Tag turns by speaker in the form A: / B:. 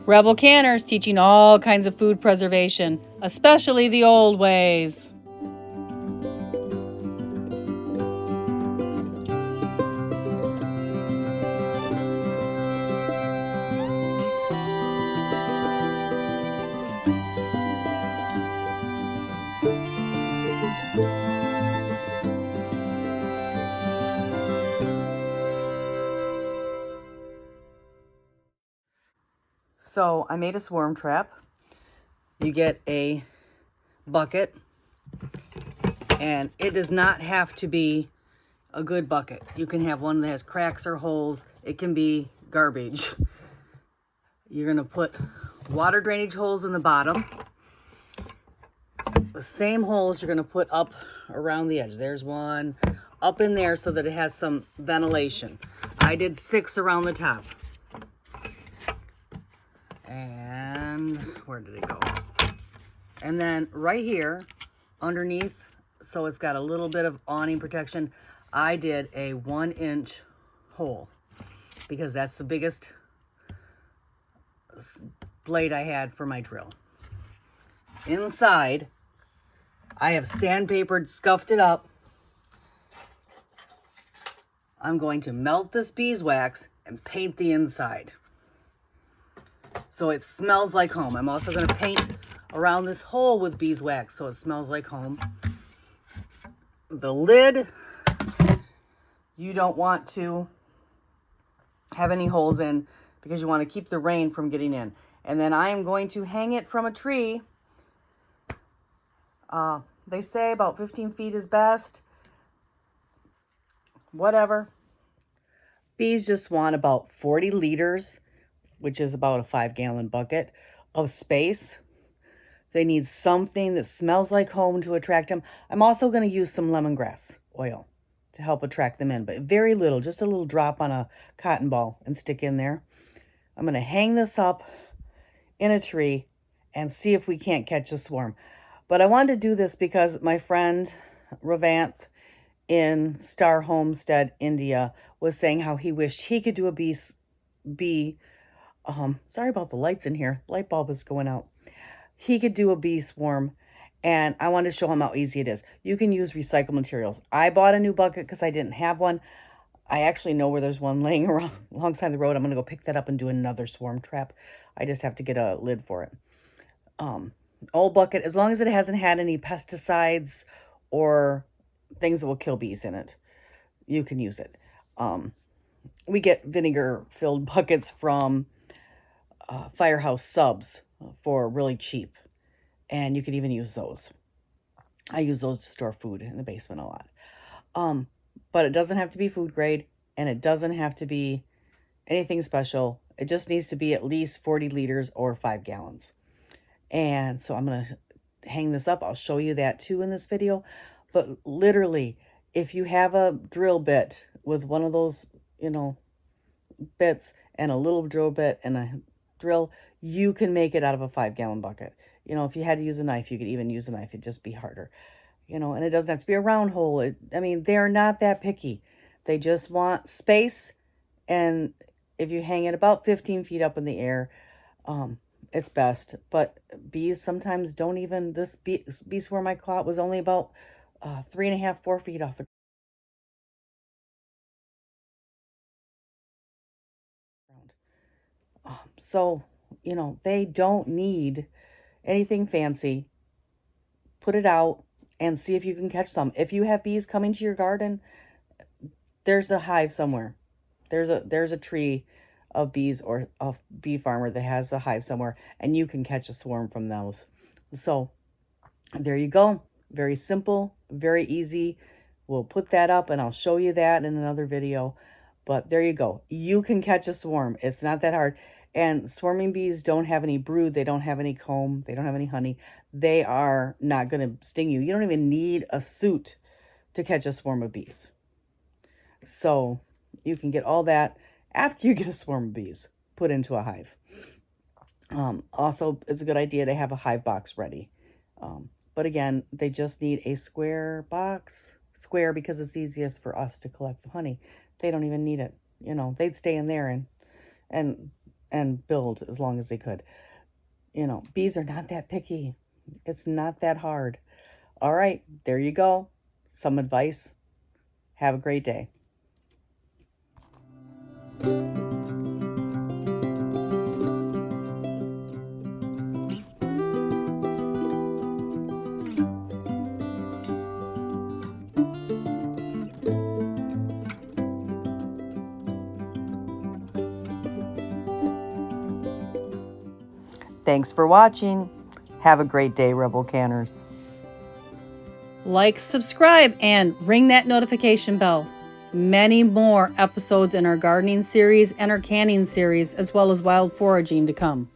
A: Rebel Canners teaching all kinds of food preservation, especially the old ways. So I made a swarm trap. You get a bucket, and it does not have to be a good bucket. You can have one that has cracks or holes. It can be garbage. You're gonna put water drainage holes in the bottom. The same holes you're gonna put up around the edge. There's one up in there so that it has some ventilation. I did 6 around the top. And where did it go? And then right here underneath, so it's got a little bit of awning protection, I did a 1-inch hole because that's the biggest blade I had for my drill. Inside, I have sandpapered, scuffed it up. I'm going to melt this beeswax and paint the inside so it smells like home. I'm also going to paint around this hole with beeswax so it smells like home. The lid, you don't want to have any holes in because you want to keep the rain from getting in. And then I am going to hang it from a tree. They say about 15 feet is best. Whatever. Bees just want about 40 liters, which is about a 5-gallon bucket of space. They need something that smells like home to attract them. I'm also going to use some lemongrass oil to help attract them in, but very little, just a little drop on a cotton ball and stick in there. I'm going to hang this up in a tree and see if we can't catch a swarm. But I wanted to do this because my friend Ravanth in Star Homestead, India, was saying how he wished he could do a sorry about the lights in here. Light bulb is going out. He could do a bee swarm, and I wanted to show him how easy it is. You can use recycled materials. I bought a new bucket because I didn't have one. I actually know where there's one laying around alongside the road. I'm going to go pick that up and do another swarm trap. I just have to get a lid for it. Old bucket, as long as it hasn't had any pesticides or things that will kill bees in it, you can use it. We get vinegar-filled buckets from Firehouse Subs for really cheap, and you could even use those. I use those to store food in the basement a lot. But it doesn't have to be food grade, and it doesn't have to be anything special. It just needs to be at least 40 liters or 5 gallons. And so I'm going to hang this up. I'll show you that too in this video. But literally, if you have a drill bit with one of those, bits and a little drill bit and a drill, you can make it out of a 5-gallon bucket. If you had to use a knife, you could even use a knife. It'd just be harder. And it doesn't have to be a round hole. They're not that picky. They just want space. And if you hang it about 15 feet up in the air, it's best. But bees sometimes don't even, this bee swarm I caught was only about 3.5, 4 feet off the ground. So, they don't need anything fancy. Put it out and see if you can catch some. If you have bees coming to your garden, there's a hive somewhere. There's a tree of bees or a bee farmer that has a hive somewhere, and you can catch a swarm from those. So there you go. Very simple, very easy. We'll put that up and I'll show you that in another video. But there you go. You can catch a swarm. It's not that hard. And swarming bees don't have any brood. They don't have any comb. They don't have any honey. They are not going to sting you. You don't even need a suit to catch a swarm of bees. So you can get all that after you get a swarm of bees put into a hive. Also, it's a good idea to have a hive box ready. But again, they just need a square box. Square because it's easiest for us to collect the honey. They don't even need it. You know, they'd stay in there and and build as long as they could. You know, bees are not that picky. It's not that hard. All right, there you go. Some advice. Have a great day. Thanks for watching. Have a great day, Rebel Canners. Like, subscribe, and ring that notification bell. Many more episodes in our gardening series and our canning series, as well as wild foraging to come.